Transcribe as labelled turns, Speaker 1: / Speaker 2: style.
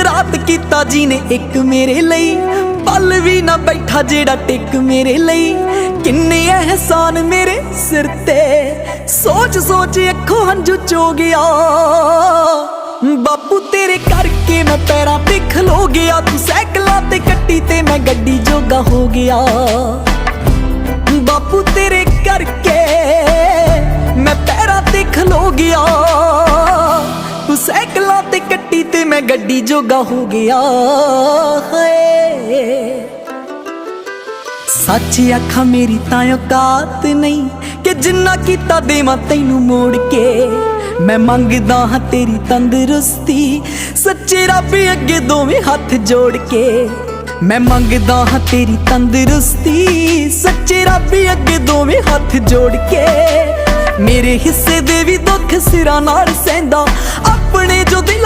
Speaker 1: रात कीता जी ने एक मेरे लई, पल भी ना बैठा जेड़ा टिक मेरे लई। किन्ने एहसान मेरे सिर ते, सोच सोच अखों हंझू चो गया। बापू तेरे करके मैं पैरां ते खलो गया, तू सैकलां ते कट्टी ते मैं गड्डी जोगा हो गया। बापू तेरे करके मैं पैरां ते खलो गया, तू सैकलां ते कट्टी ते मैं गड्डी जोगा हो गया। सच आखा मेरी तां औकात नहीं कि जिन्ना कीता देवां तैनू मोड़ के। मैं मंगदा हां तेरी तंदुरुस्ती, सच्चे रब अगे दोवें हथ जोड़ के। मैं मंगदा हां तेरी तंदुरुस्ती, सच्चे रब अगे दोवें हथ जोड़ के। मेरे हिस्से दे भी दुख सिरां नाल सैंदा, अपने जो दिल